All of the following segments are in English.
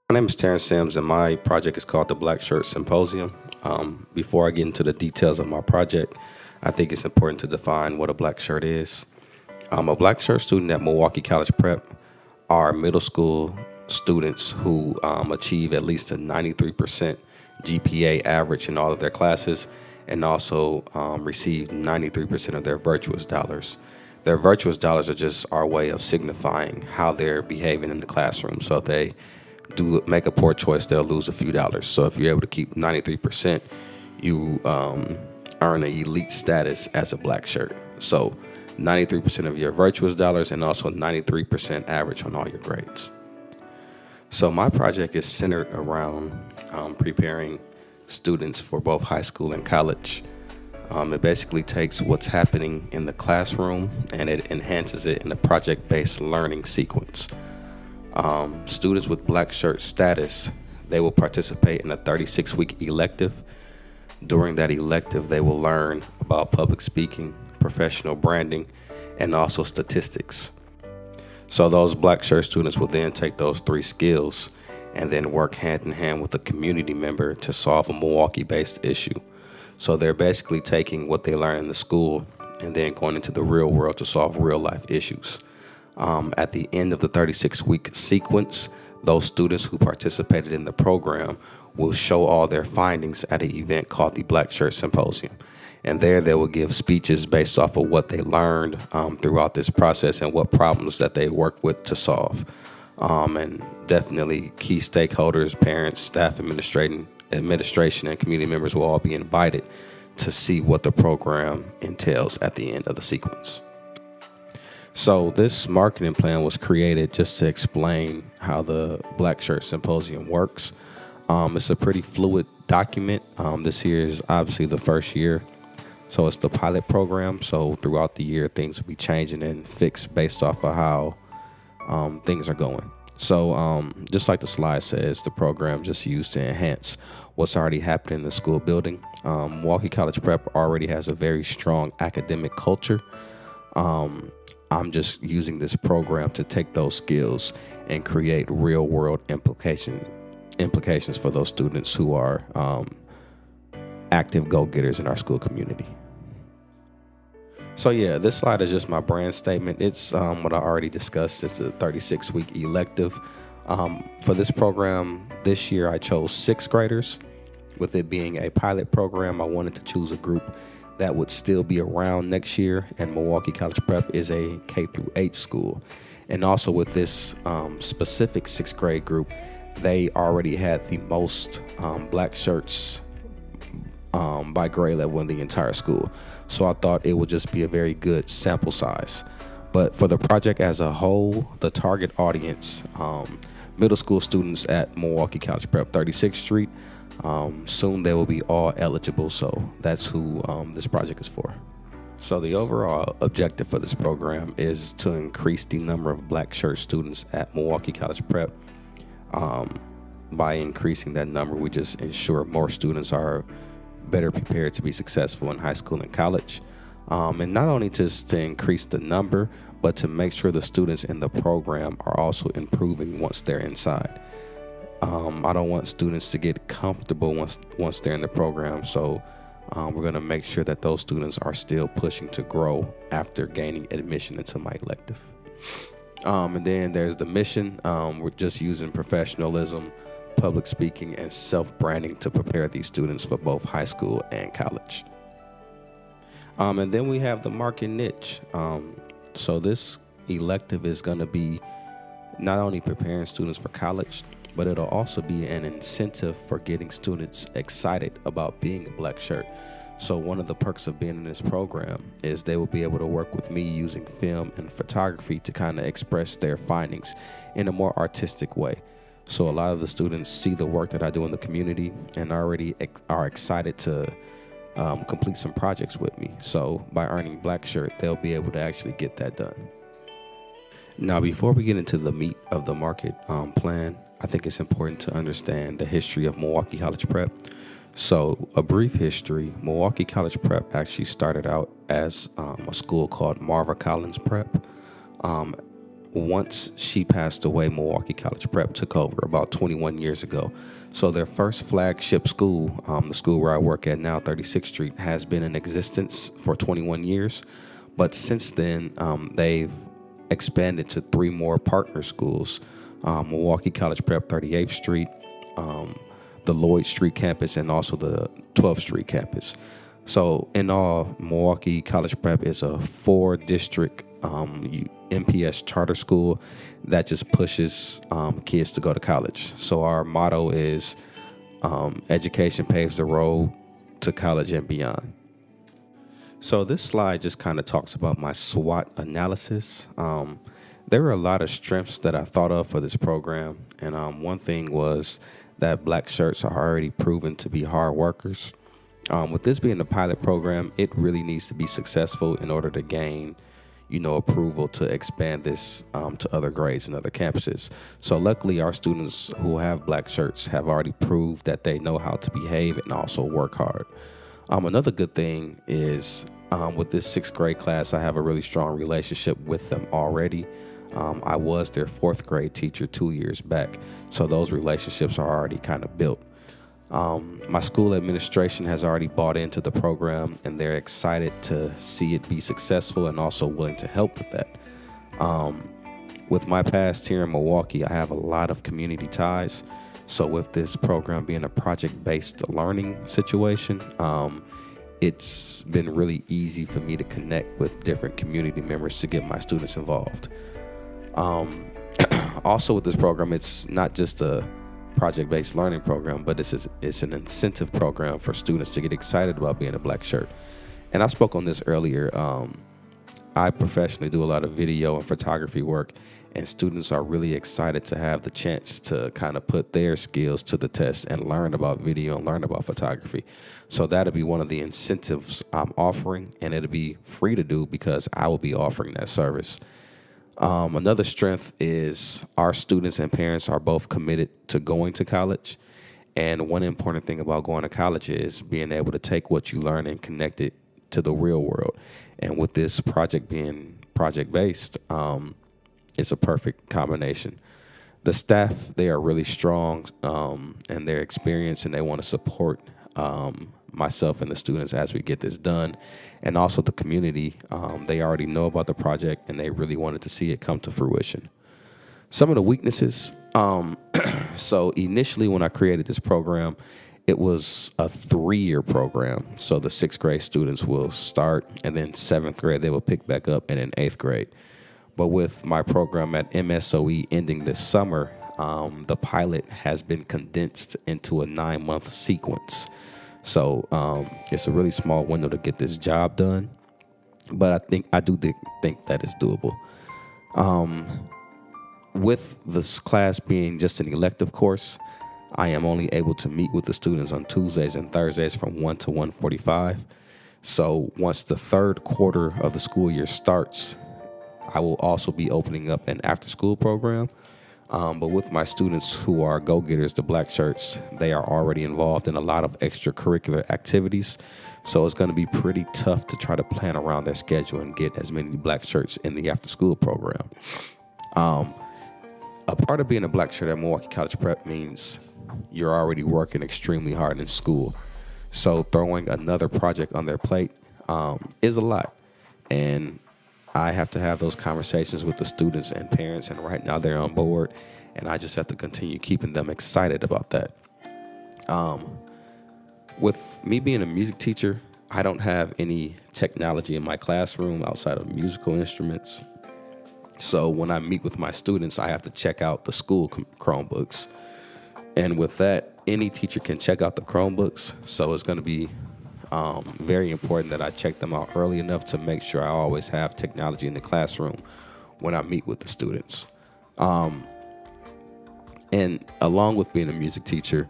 My name is Terrence Sims, and my project is called the Black Shirt Symposium. Before I get into the details of my project, I think it's important to define what a black shirt is. A black shirt student at Milwaukee College Prep are middle school students who achieve at least a 93% GPA average in all of their classes and also receive 93% of their virtuous dollars. Their virtuous dollars are just our way of signifying how they're behaving in the classroom. So if they do make a poor choice, they'll lose a few dollars. So if you're able to keep 93%, you earn an elite status as a black shirt. So 93% of your virtuous dollars and also 93% average on all your grades. So my project is centered around preparing students for both high school and college. It basically takes what's happening in the classroom and it enhances it in a project-based learning sequence. Students with black shirt status, they will participate in a 36-week elective. During that elective, they will learn about public speaking, professional branding, and also statistics. So those black shirt students will then take those three skills and then work hand in hand with a community member to solve a Milwaukee-based issue. So they're basically taking what they learn in the school and then going into the real world to solve real life issues. At the end of the 36-week sequence, those students who participated in the program will show all their findings at an event called the Black Shirt Symposium. And there they will give speeches based off of what they learned throughout this process and what problems that they worked with to solve. And definitely key stakeholders, parents, staff, administration, and community members will all be invited to see what the program entails at the end of the sequence. So this marketing plan was created just to explain how the Black Shirt Symposium works. It's a pretty fluid document. This year is obviously the first year. So it's the pilot program. So throughout the year, things will be changing and fixed based off of how things are going. So just like the slide says, the program just used to enhance what's already happening in the school building. Milwaukee College Prep already has a very strong academic culture. I'm just using this program to take those skills and create real world implications for those students who are active go-getters in our school community. So yeah, this slide is just my brand statement. It's what I already discussed. It's a 36-week elective. For this program this year, I chose sixth graders. With it being a pilot program, I wanted to choose a group that would still be around next year, and Milwaukee College Prep is a K-8 school. And also with this specific sixth grade group, they already had the most black shirts by grade level in the entire school. So I thought it would just be a very good sample size. But for the project as a whole, the target audience, middle school students at Milwaukee College Prep 36th Street, soon they will be all eligible, so that's who this project is for. So the overall objective for this program is to increase the number of black shirt students at Milwaukee College Prep. By increasing that number, we just ensure more students are better prepared to be successful in high school and college. And not only just to increase the number, but to make sure the students in the program are also improving once they're inside. I don't want students to get comfortable once they're in the program, so we're going to make sure that those students are still pushing to grow after gaining admission into my elective. And then there's the mission. We're just using professionalism, public speaking, and self-branding to prepare these students for both high school and college. And then we have the market niche. So this elective is going to be not only preparing students for college, but it'll also be an incentive for getting students excited about being a black shirt. So one of the perks of being in this program is they will be able to work with me using film and photography to kind of express their findings in a more artistic way. So a lot of the students see the work that I do in the community and already are excited to complete some projects with me. So by earning black shirt, they'll be able to actually get that done. Now, before we get into the meat of the market plan, I think it's important to understand the history of Milwaukee College Prep. So a brief history, Milwaukee College Prep actually started out as a school called Marva Collins Prep. once she passed away, Milwaukee College Prep took over about 21 years ago. So their first flagship school, the school where I work at now, 36th Street, has been in existence for 21 years. But since then, they've expanded to 3 more partner schools, Milwaukee College Prep, 38th Street, the Lloyd Street campus, and also the 12th Street campus. So in all, Milwaukee College Prep is a 4-district MPS charter school that just pushes kids to go to college. So our motto is education paves the road to college and beyond. So this slide just kind of talks about my SWOT analysis. There were a lot of strengths that I thought of for this program. And one thing was that black shirts are already proven to be hard workers. With this being a pilot program, it really needs to be successful in order to gain, approval to expand this to other grades and other campuses. So luckily, our students who have black shirts have already proved that they know how to behave and also work hard. Another good thing is with this 6th grade class, I have a really strong relationship with them already. I was their 4th grade teacher 2 years back, so those relationships are already kind of built. My school administration has already bought into the program, and they're excited to see it be successful and also willing to help with that. With my past here in Milwaukee, I have a lot of community ties. So with this program being a project-based learning situation, it's been really easy for me to connect with different community members to get my students involved. Also with this program, it's not just a project-based learning program, but it's an incentive program for students to get excited about being a black shirt. And I spoke on this earlier. I professionally do a lot of video and photography work, and students are really excited to have the chance to kind of put their skills to the test and learn about video and learn about photography. So that'll be one of the incentives I'm offering, and it'll be free to do because I will be offering that service. Another strength is our students and parents are both committed to going to college. And one important thing about going to college is being able to take what you learn and connect it to the real world. And with this project being project-based, it's a perfect combination. The staff, they are really strong and they're experienced, and they want to support myself and the students as we get this done. And also the community, they already know about the project and they really wanted to see it come to fruition. Some of the weaknesses, so initially when I created this program, it was a 3-year program. So the 6th grade students will start, and then 7th grade they will pick back up, and then 8th grade. But with my program at MSOE ending this summer, the pilot has been condensed into a 9-month sequence. So it's a really small window to get this job done, but I do think that is doable. With this class being just an elective course, I am only able to meet with the students on Tuesdays and Thursdays from 1 to 1:45. So once the 3rd quarter of the school year starts, I will also be opening up an after-school program. But with my students who are go-getters, the black shirts, they are already involved in a lot of extracurricular activities. So it's going to be pretty tough to try to plan around their schedule and get as many black shirts in the after-school program. A part of being a black shirt at Milwaukee College Prep means you're already working extremely hard in school. So throwing another project on their plate is a lot. And I have to have those conversations with the students and parents, and right now they're on board, and I just have to continue keeping them excited about that. With me being a music teacher, I don't have any technology in my classroom outside of musical instruments. So when I meet with my students, I have to check out the school Chromebooks. And with that, any teacher can check out the Chromebooks. So it's going to be very important that I check them out early enough to make sure I always have technology in the classroom when I meet with the students. And along with being a music teacher,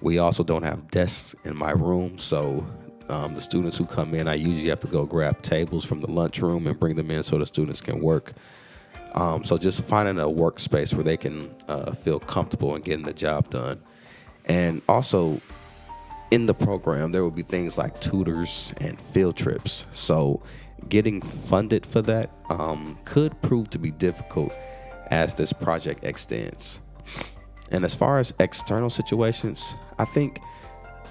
we also don't have desks in my room. So the students who come in, I usually have to go grab tables from the lunchroom and bring them in so the students can work. So just finding a workspace where they can feel comfortable and getting the job done. And also in the program, there will be things like tutors and field trips. So getting funded for that could prove to be difficult. as this project extends. And as far as external situations, I think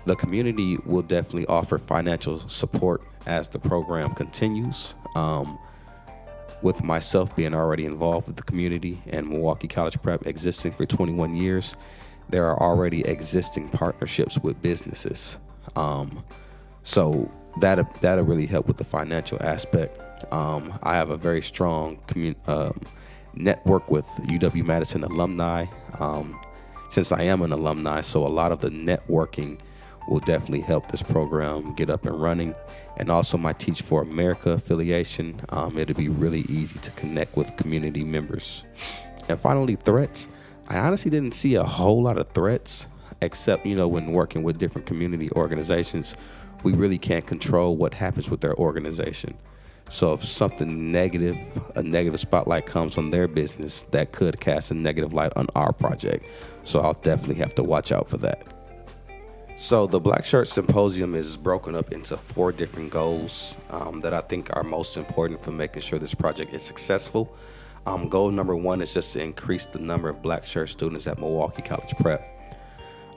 the community will definitely offer financial support as the program continues. With myself being already involved with the community and Milwaukee College Prep existing for 21 years, there are already existing partnerships with businesses. So that'll really help with the financial aspect. I have a very strong network with UW-Madison alumni, since I am an alumni, so a lot of the networking will definitely help this program get up and running. And also my Teach for America affiliation, it'll be really easy to connect with community members. And finally, threats. I honestly didn't see a whole lot of threats, except, when working with different community organizations, we really can't control what happens with their organization. So if something negative, a negative spotlight comes on their business, that could cast a negative light on our project. So I'll definitely have to watch out for that. So the Black Shirt Symposium is broken up into 4 different goals that I think are most important for making sure this project is successful. Goal number 1 is just to increase the number of Black Shirt students at Milwaukee College Prep.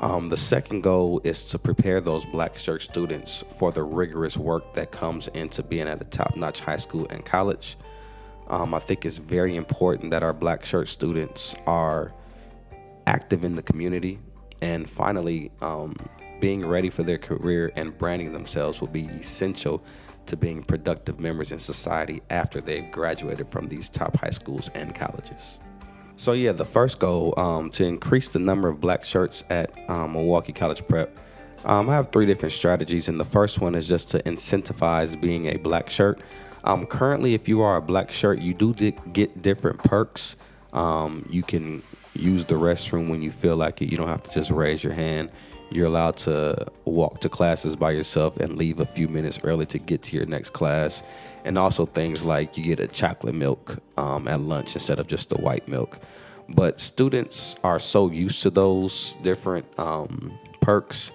The second goal is to prepare those Black Shirt students for the rigorous work that comes into being at a top-notch high school and college. I think it's very important that our Black Shirt students are active in the community. And finally, being ready for their career and branding themselves will be essential to being productive members in society after they've graduated from these top high schools and colleges. So yeah, the first goal, to increase the number of Black shirts at Milwaukee College Prep. I have 3 different strategies, and the first one is just to incentivize being a Black shirt. Currently, if you are a Black shirt, you do get different perks. You can use the restroom when you feel like it. You don't have to just raise your hand. You're allowed to walk to classes by yourself and leave a few minutes early to get to your next class. And also things like you get a chocolate milk at lunch instead of just the white milk. But students are so used to those different perks.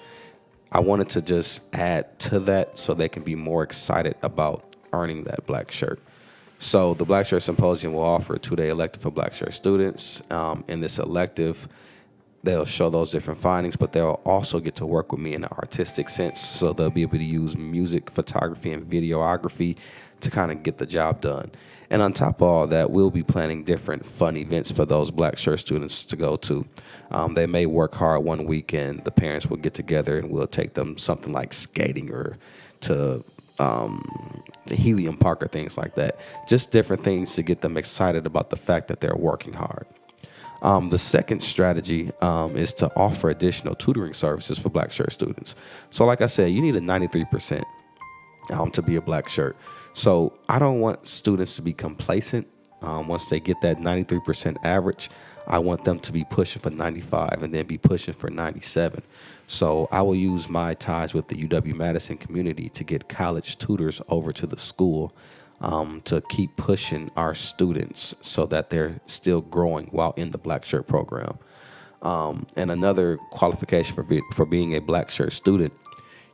I wanted to just add to that so they can be more excited about earning that Black shirt. So the Black Shirt Symposium will offer a 2-day elective for Black shirt students. In this elective, they'll show those different findings, but they'll also get to work with me in an artistic sense. So they'll be able to use music, photography, and videography to kind of get the job done. And on top of all that, we'll be planning different fun events for those Black shirt students to go to. They may work hard one weekend. The parents will get together and we'll take them something like skating or to the Helium Park or things like that. Just different things to get them excited about the fact that they're working hard. The second strategy is to offer additional tutoring services for Black shirt students. So like I said, you need a 93% to be a Black shirt. So I don't want students to be complacent. Once they get that 93% average, I want them to be pushing for 95 and then be pushing for 97. So I will use my ties with the UW-Madison community to get college tutors over to the school to keep pushing our students so that they're still growing while in the Black shirt program. And another qualification for being a Black shirt student,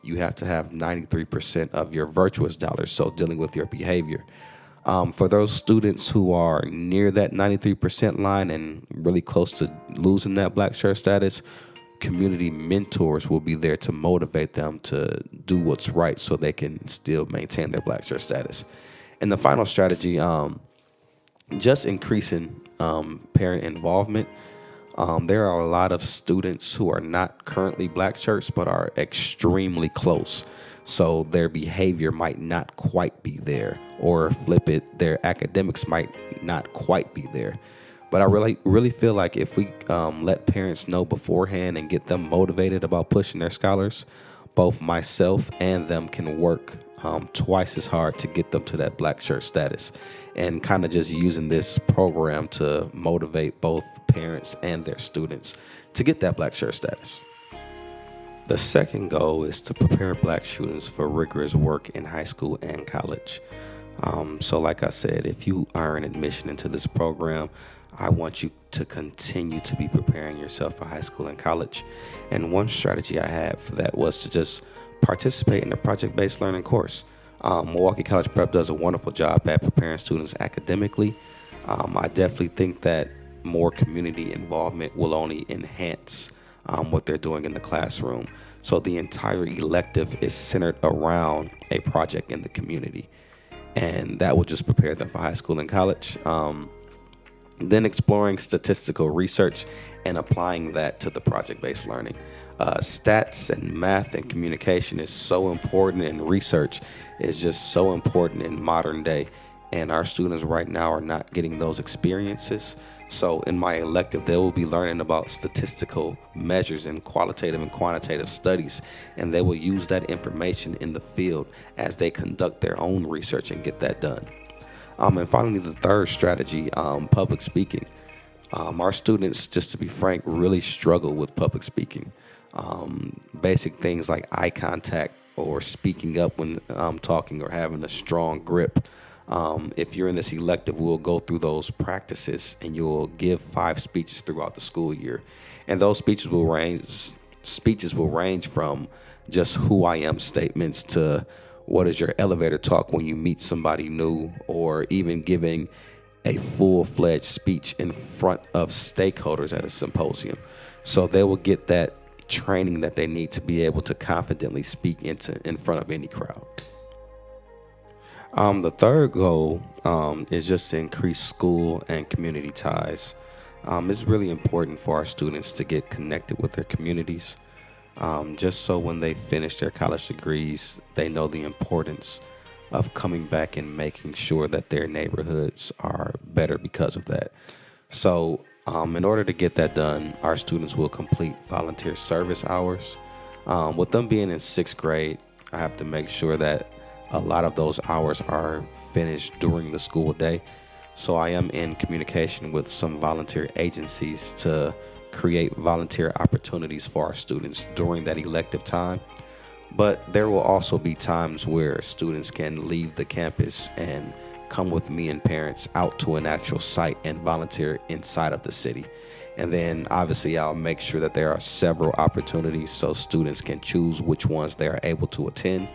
you have to have 93% of your virtuous dollars, so dealing with your behavior. For those students who are near that 93% line and really close to losing that Black shirt status, community mentors will be there to motivate them to do what's right so they can still maintain their Black shirt status. And the final strategy, just increasing parent involvement. There are a lot of students who are not currently Black shirts but are extremely close. So their behavior might not quite be there, or flip it, their academics might not quite be there. But I really feel like if we let parents know beforehand and get them motivated about pushing their scholars, both myself and them can work twice as hard to get them to that Black shirt status, and kind of just using this program to motivate both parents and their students to get that Black shirt status. The second goal is to prepare Black students for rigorous work in high school and college. So like I said, if you earn admission into this program, I want you to continue to be preparing yourself for high school and college. And one strategy I had for that was to just participate in a project-based learning course. Milwaukee College Prep does a wonderful job at preparing students academically. I definitely think that more community involvement will only enhance what they're doing in the classroom. So the entire elective is centered around a project in the community, and that will just prepare them for high school and college. Then exploring statistical research and applying that to the project-based learning. Stats and math and communication is so important, and research is just so important in modern day. And our students right now are not getting those experiences. So in my elective, they will be learning about statistical measures and qualitative and quantitative studies, and they will use that information in the field as they conduct their own research and get that done. And finally, the third strategy, public speaking. Our students, just to be frank, really struggle with public speaking. Basic things like eye contact or speaking up when talking or having a strong grip. If you're in this elective, we'll go through those practices, and you'll give 5 speeches throughout the school year. And those speeches will range from just who I am statements to what is your elevator talk when you meet somebody new, or even giving a full-fledged speech in front of stakeholders at a symposium. So they will get that training that they need to be able to confidently speak in front of any crowd. The third goal is just to increase school and community ties. It's really important for our students to get connected with their communities, just so when they finish their college degrees, they know the importance of coming back and making sure that their neighborhoods are better because of that. So in order to get that done, our students will complete volunteer service hours. With them being in 6th grade, I have to make sure that a lot of those hours are finished during the school day. So I am in communication with some volunteer agencies to create volunteer opportunities for our students during that elective time. But there will also be times where students can leave the campus and come with me and parents out to an actual site and volunteer inside of the city. And then obviously I'll make sure that there are several opportunities so students can choose which ones they are able to attend.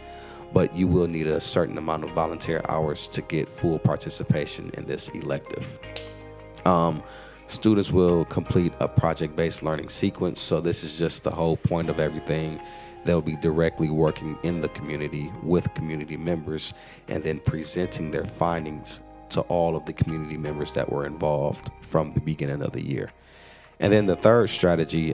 But you will need a certain amount of volunteer hours to get full participation in this elective. Students will complete a project-based learning sequence. So this is just the whole point of everything. They'll be directly working in the community with community members and then presenting their findings to all of the community members that were involved from the beginning of the year. And then the third strategy,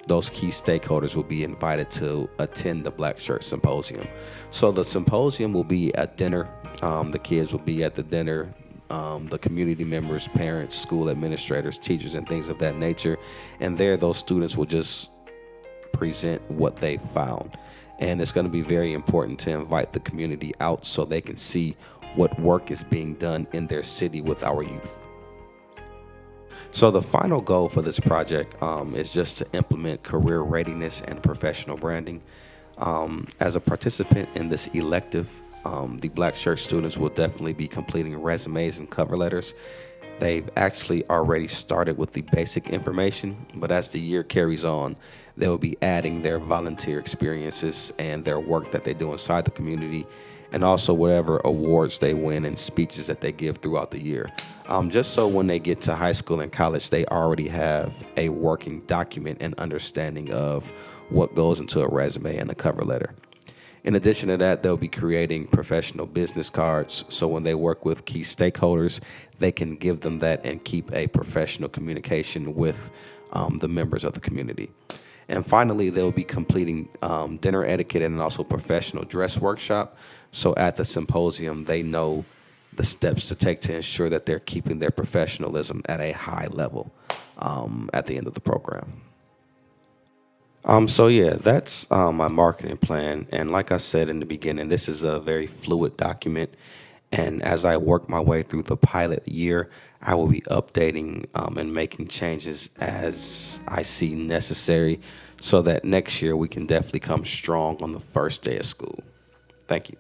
those key stakeholders will be invited to attend the Black Shirt Symposium. So the symposium will be at dinner. The kids will be at the dinner. The community members, parents, school administrators, teachers, and things of that nature. And there, those students will just present what they found. And it's going to be very important to invite the community out so they can see what work is being done in their city with our youth. So the final goal for this project is just to implement career readiness and professional branding. As a participant in this elective, the Black Shirt students will definitely be completing resumes and cover letters. They've actually already started with the basic information, but as the year carries on, they will be adding their volunteer experiences and their work that they do inside the community, and also whatever awards they win and speeches that they give throughout the year. Just so when they get to high school and college, they already have a working document and understanding of what goes into a resume and a cover letter. In addition to that, they'll be creating professional business cards, so when they work with key stakeholders, they can give them that and keep a professional communication with the members of the community. And finally, they'll be completing dinner etiquette and also professional dress workshop. So at the symposium, they know the steps to take to ensure that they're keeping their professionalism at a high level at the end of the program. So yeah, that's my marketing plan. And like I said in the beginning, this is a very fluid document. And as I work my way through the pilot year, I will be updating and making changes as I see necessary so that next year we can definitely come strong on the first day of school. Thank you.